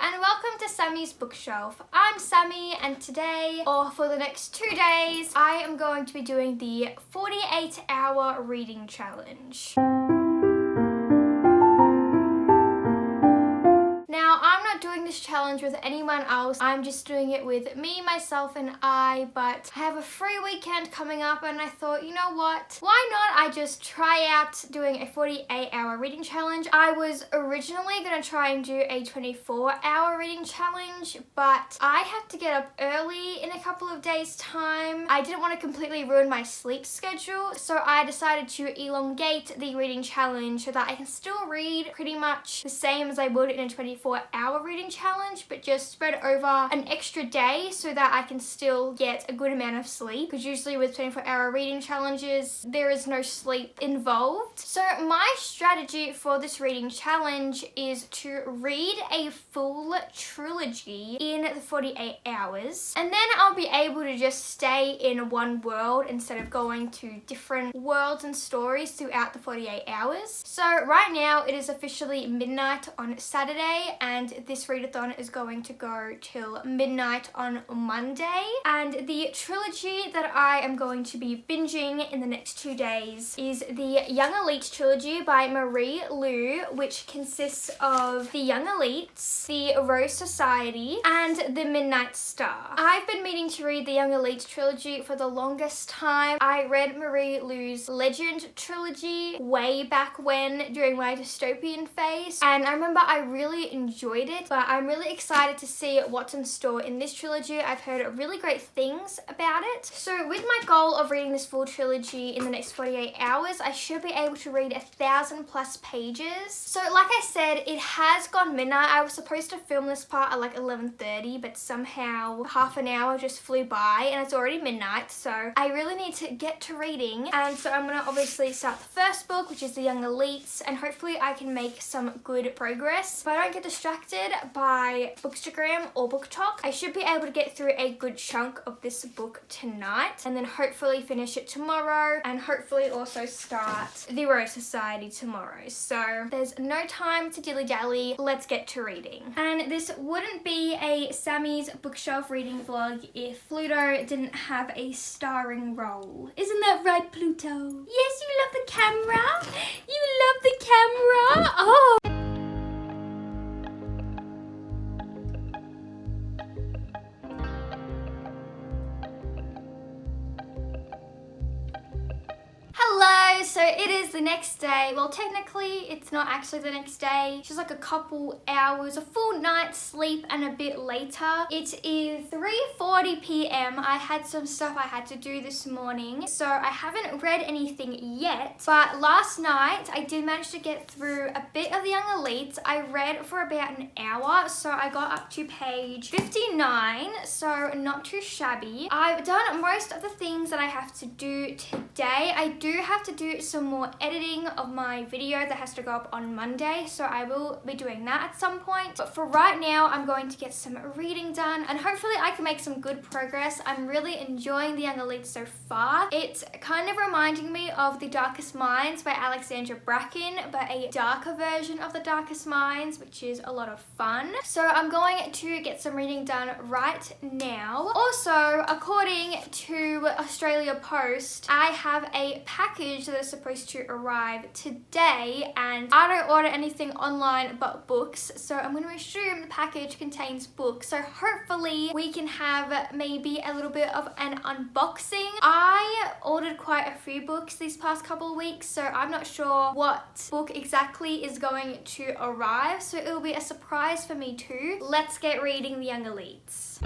and welcome to Sammy's Bookshelf. I'm Sammy, and today, or for the next 2 days, I am going to be doing the 48-hour reading challenge. Now, I'm not doing this challenge with anyone else. I'm just doing it with me, myself, and I, but I have a free weekend coming up and I thought, you know what? Why not I just try out doing a 48-hour reading challenge? I was originally going to try and do a 24-hour reading challenge, but I had to get up early in a couple of days' time. I didn't want to completely ruin my sleep schedule, so I decided to elongate the reading challenge so that I can still read pretty much the same as I would in a 24-hour reading challenge, but just spread over an extra day so that I can still get a good amount of sleep, because usually with 24-hour reading challenges there is no sleep involved. So my strategy for this reading challenge is to read a full trilogy in the 48 hours, and then I'll be able to just stay in one world instead of going to different worlds and stories throughout the 48 hours. So right now it is officially midnight on Saturday, and this readathon is going to go till midnight on Monday. And the trilogy that I am going to be binging in the next 2 days is the Young Elite trilogy by Marie Lu, which consists of the Young Elites, the Rose Society, and the Midnight Star. I've been meaning to read the Young Elite trilogy for the longest time. I read Marie Lu's Legend trilogy way back when during my dystopian phase, and I remember I really enjoyed it, but I'm really excited to see what's in store in this trilogy. I've heard really great things about it. So with my goal of reading this full trilogy in the next 48 hours, I should be able to read 1,000+ pages. So like I said, it has gone midnight. I was supposed to film this part at like 11:30, but somehow half an hour just flew by and it's already midnight, so I really need to get to reading. And so I'm gonna obviously start the first book, which is the Young Elites, and hopefully I can make some good progress. If I don't get distracted by Bookstagram or BookTok, I should be able to get through a good chunk of this book tonight, and then hopefully finish it tomorrow, and hopefully also start the Rose Society tomorrow. So there's no time to dilly-dally. Let's get to reading. And this wouldn't be a Sammy's Bookshelf reading vlog if Pluto didn't have a starring role. Isn't that right, Pluto? Yes, you love the camera? You love the camera? Oh! Hello, so it is the next day. Well, technically it's not actually the next day. It's just like a couple hours, a full night's sleep and a bit later. It is 3:40 p.m. I had some stuff I had to do this morning, so I haven't read anything yet, but last night I did manage to get through a bit of the Young Elites. I read for about an hour, so I got up to page 59, so not too shabby. I've done most of the things that I have to do today. I do have to do some more editing of my video that has to go up on Monday, so I will be doing that at some point. But for right now, I'm going to get some reading done, and hopefully I can make some good progress. I'm really enjoying the Young Elite so far. It's kind of reminding me of The Darkest Minds by Alexandra Bracken, but a darker version of The Darkest Minds, which is a lot of fun. So I'm going to get some reading done right now. Also, according to Australia Post, I have a package that is supposed to arrive today, and I don't order anything online but books, so I'm going to assume the package contains books. So hopefully we can have maybe a little bit of an unboxing. I ordered quite a few books these past couple of weeks, so I'm not sure what book exactly is going to arrive, so it will be a surprise for me too. Let's get reading the Young Elites.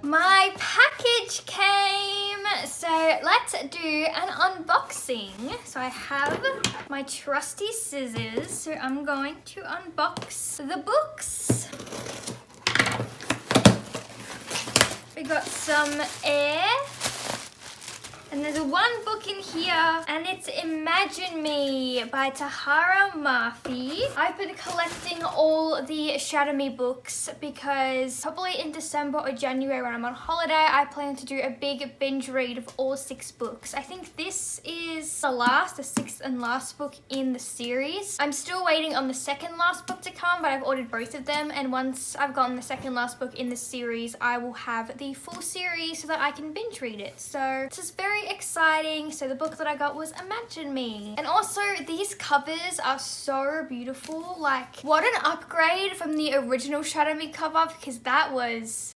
My package came, so let's do an unboxing. So I have my trusty scissors, so I'm going to unbox the books. We got some air, And there's one book in here, and it's Imagine Me by Tahara Murphy. I've been collecting all the Shatter Me books because probably in December or January when I'm on holiday, I plan to do a big binge read of all 6 books. I think this is the 6th and last book in the series. I'm still waiting on the second last book to come, but I've ordered both of them, and once I've gotten the second last book in the series, I will have the full series so that I can binge read it. So this is very exciting. So the book that I got was Imagine Me. And also these covers are so beautiful. Like, what an upgrade from the original Shatter Me cover, because that was...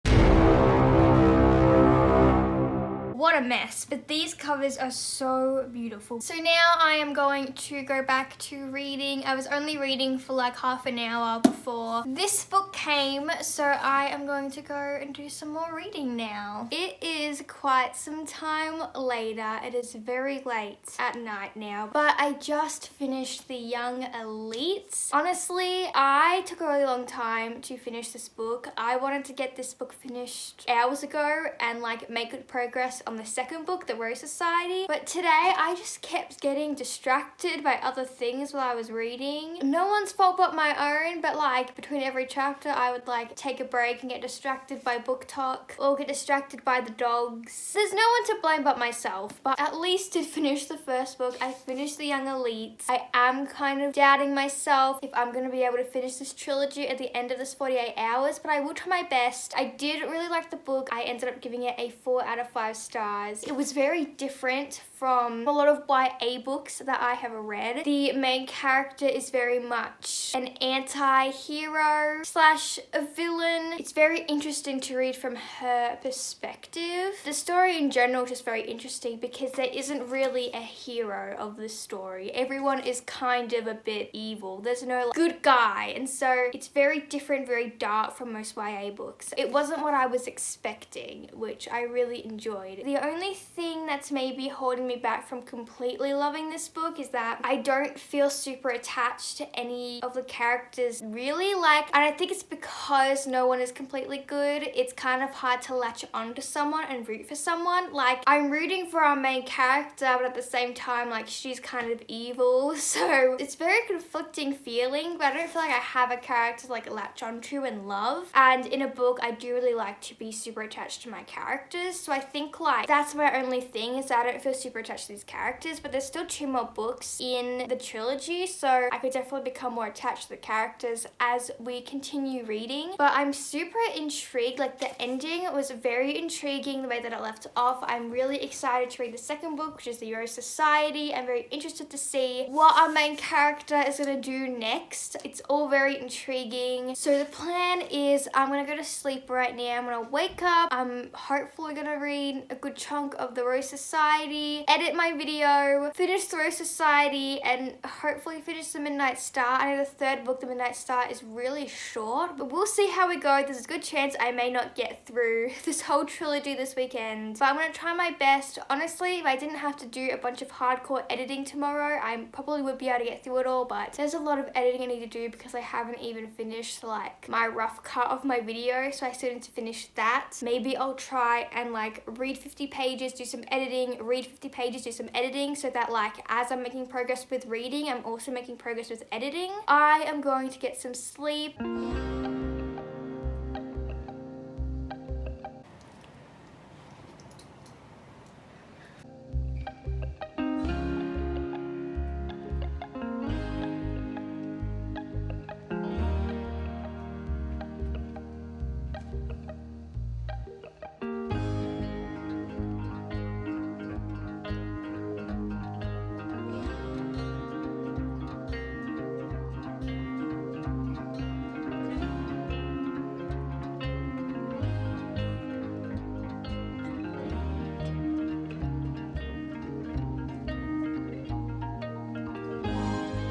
what a mess. But these covers are so beautiful. So now I am going to go back to reading. I was only reading for like half an hour before this book came, so I am going to go and do some more reading now. It is quite some time later. It is very late at night now, but I just finished The Young Elites. Honestly, I took a really long time to finish this book. I wanted to get this book finished hours ago and like make good progress on the second book, The Rose Society, but today I just kept getting distracted by other things while I was reading. No one's fault but my own, but like between every chapter I would like take a break and get distracted by book talk or get distracted by the dogs. There's no one to blame but myself, but at least did finish the first book. I finished The Young Elites. I am kind of doubting myself if I'm going to be able to finish this trilogy at the end of this 48 hours, but I will try my best. I did really like the book. I ended up giving it a 4 out of 5 stars. It was very different from a lot of YA books that I have read. The main character is very much an anti-hero slash a villain. It's very interesting to read from her perspective. The story in general is just very interesting because there isn't really a hero of the story. Everyone is kind of a bit evil. There's no like, good guy, and so it's very different, very dark from most YA books. It wasn't what I was expecting, which I really enjoyed. The only thing that's maybe holding me back from completely loving this book is that I don't feel super attached to any of the characters really, like, and I think it's because no one is completely good. It's kind of hard to latch onto someone and root for someone. Like, I'm rooting for our main character, but at the same time, like, she's kind of evil, so it's very conflicting feeling, but I don't feel like I have a character to like latch onto and love. And in a book, I do really like to be super attached to my characters, so I think like that's my only thing, is that I don't feel super attached to these characters, but there's still 2 more books in the trilogy, so I could definitely become more attached to the characters as we continue reading. But I'm super intrigued. Like, the ending was very intriguing, the way that it left off. I'm really excited to read the second book, which is The Rose Society. I'm very interested to see what our main character is going to do next. It's all very intriguing. So the plan is I'm going to go to sleep right now. I'm going to wake up. I'm hopefully going to read a good chunk of The Rose Society, edit my video, finish The Rose Society, and hopefully finish The Midnight Star. I know the third book, The Midnight Star, is really short, but we'll see how we go. There's a good chance I may not get through this whole trilogy this weekend, but I'm going to try my best. Honestly, if I didn't have to do a bunch of hardcore editing tomorrow, I probably would be able to get through it all, but there's a lot of editing I need to do because I haven't even finished like my rough cut of my video, so I still need to finish that. Maybe I'll try and like read 50 pages, do some editing, read 50 pages, do some editing, so that like as I'm making progress with reading, I'm also making progress with editing. I am going to get some sleep.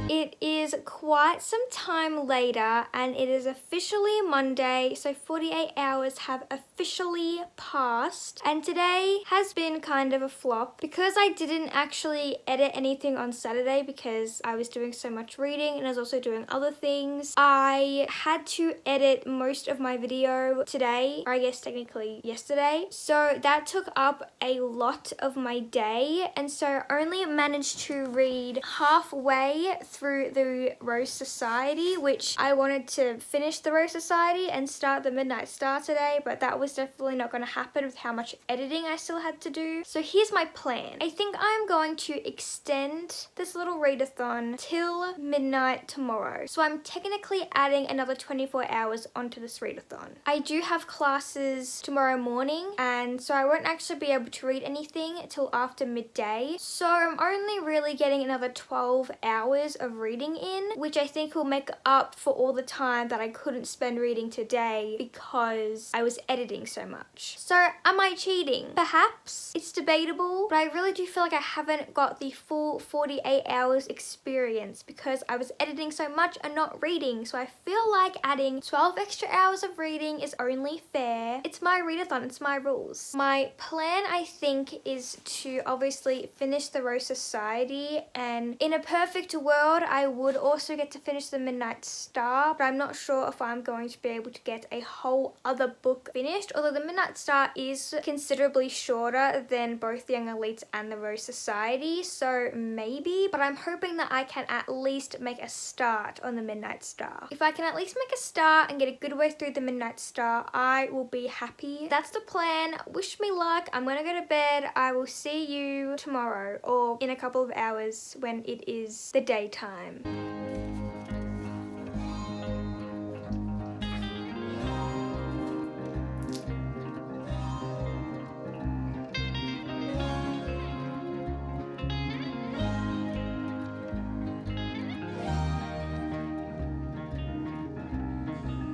It is quite some time later and it is officially Monday, so 48 hours have officially passed, and today has been kind of a flop because I didn't actually edit anything on Saturday because I was doing so much reading and I was also doing other things. I had to edit most of my video today, or I guess technically yesterday, so that took up a lot of my day, and so I only managed to read halfway through the Rose Society, which I wanted to finish the Rose Society and start the Midnight Star today, but that was definitely not going to happen with how much editing I still had to do. So here's my plan. I think I'm going to extend this little readathon till midnight tomorrow. So I'm technically adding another 24 hours onto this readathon. I do have classes tomorrow morning, and so I won't actually be able to read anything till after midday. So I'm only really getting another 12 hours of reading in, which I think will make up for all the time that I couldn't spend reading today because I was editing so much. So am I cheating? Perhaps. It's debatable, but I really do feel like I haven't got the full 48 hours experience because I was editing so much and not reading. So I feel like adding 12 extra hours of reading is only fair. It's my readathon, it's my rules. My plan, I think, is to obviously finish the Rose Society, and in a perfect world I would also get to finish the Midnight Star, but I'm not sure if I'm going to be able to get a whole other book finished, although the Midnight Star is considerably shorter than both the Young Elites and the Rose Society, so maybe, but I'm hoping that I can at least make a start on the Midnight Star. If I can at least make a start and get a good way through the Midnight Star, I will be happy. That's the plan. Wish me luck. I'm gonna go to bed. I will see you tomorrow or in a couple of hours when it is the daytime.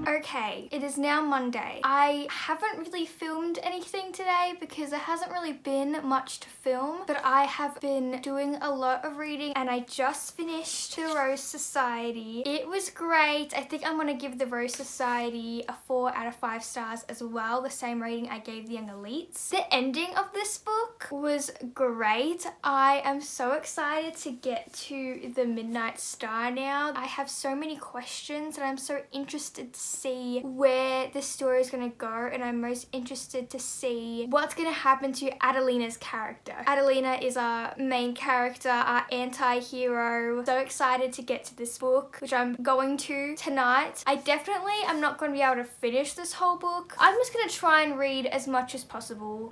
Okay, it is now Monday. I haven't really filmed anything today because there hasn't really been much to film, but I have been doing a lot of reading and I just finished the Rose Society. It was great. I think I'm gonna give the Rose Society a 4 out of 5 stars as well, the same rating I gave the Young Elites. The ending of this book was great. I am so excited to get to the Midnight Star now. I have so many questions and I'm so interested to see where the story is going to go, and I'm most interested to see what's going to happen to Adelina's character. Adelina is our main character, our anti-hero. So excited to get to this book, which I'm going to tonight. I definitely am not going to be able to finish this whole book. I'm just going to try and read as much as possible.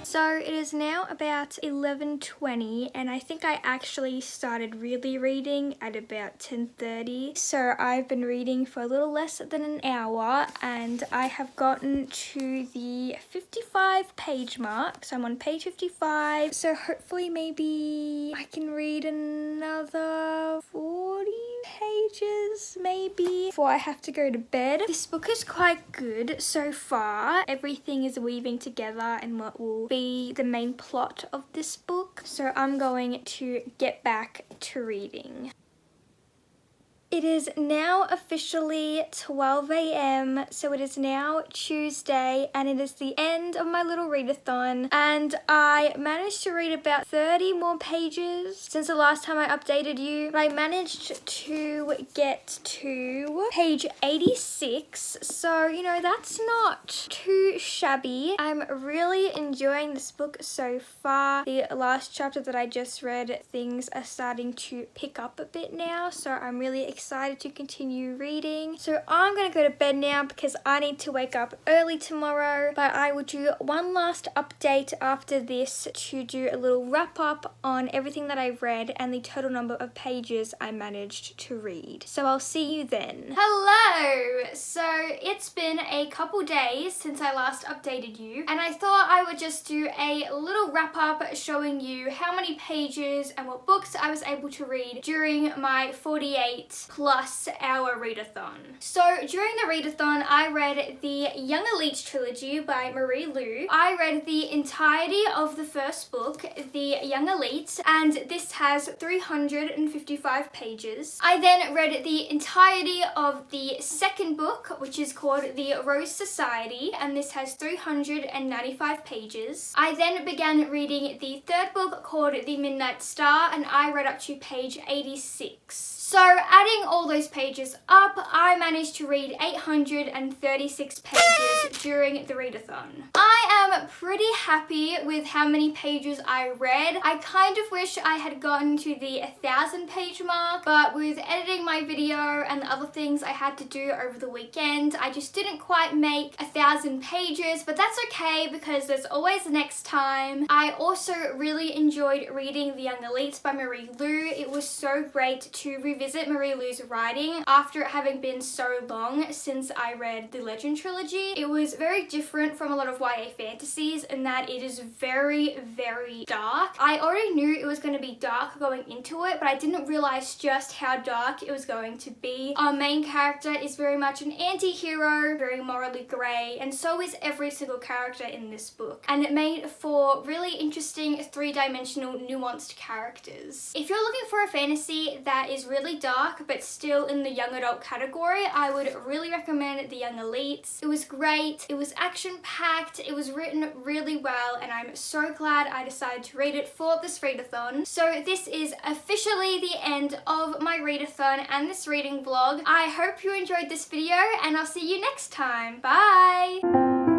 So it is now about 11:20 and I think I actually started really reading at about 10:30. So I've been reading for a little less than an hour and I have gotten to the 55 page mark. So I'm on page 55. So hopefully maybe I can read another 40 pages maybe before I have to go to bed. This book is quite good so far. Everything is weaving together in what will be the main plot of this book. So I'm going to get back to reading. It is now officially 12 a.m. so it is now Tuesday and it is the end of my little readathon, and I managed to read about 30 more pages since the last time I updated you. But I managed to get to page 86, so you know, that's not too shabby. I'm really enjoying this book so far. The last chapter that I just read, things are starting to pick up a bit now, so I'm really excited excited to continue reading. So I'm gonna go to bed now because I need to wake up early tomorrow, but I will do one last update after this to do a little wrap up on everything that I've read and the total number of pages I managed to read. So I'll see you then. Hello! So it's been a couple days since I last updated you, and I thought I would just do a little wrap up showing you how many pages and what books I was able to read during my 48 plus hour readathon. So during the readathon, I read the Young Elite trilogy by Marie Lu. I read the entirety of the first book, the Young Elite, and this has 355 pages. I then read the entirety of the second book, which is called The Rose Society, and this has 395 pages. I then began reading the third book called The Midnight Star, and I read up to page 86. So adding all those pages up, I managed to read 836 pages during the readathon. I am pretty happy with how many pages I read. I kind of wish I had gotten to the 1,000 page mark, but with editing my video and the other things I had to do over the weekend, I just didn't quite make 1,000 pages, but that's okay because there's always the next time. I also really enjoyed reading The Young Elites by Marie Lu. It was so great to revisit Marie Lu's writing after it having been so long since I read the Legend trilogy. It was very different from a lot of YA fantasies in that it is very, very dark. I already knew it was going to be dark going into it, but I didn't realize just how dark it was going to be. Our main character is very much an anti-hero, very morally grey, and so is every single character in this book. And it made for really interesting three-dimensional nuanced characters. If you're looking for a fantasy that is really dark but still in the young adult category, I would really recommend The Young Elites. It was great, it was action-packed, it was written really well, and I'm so glad I decided to read it for this readathon. So this is officially the end of my readathon and this reading vlog. I hope you enjoyed this video, and I'll see you next time. Bye!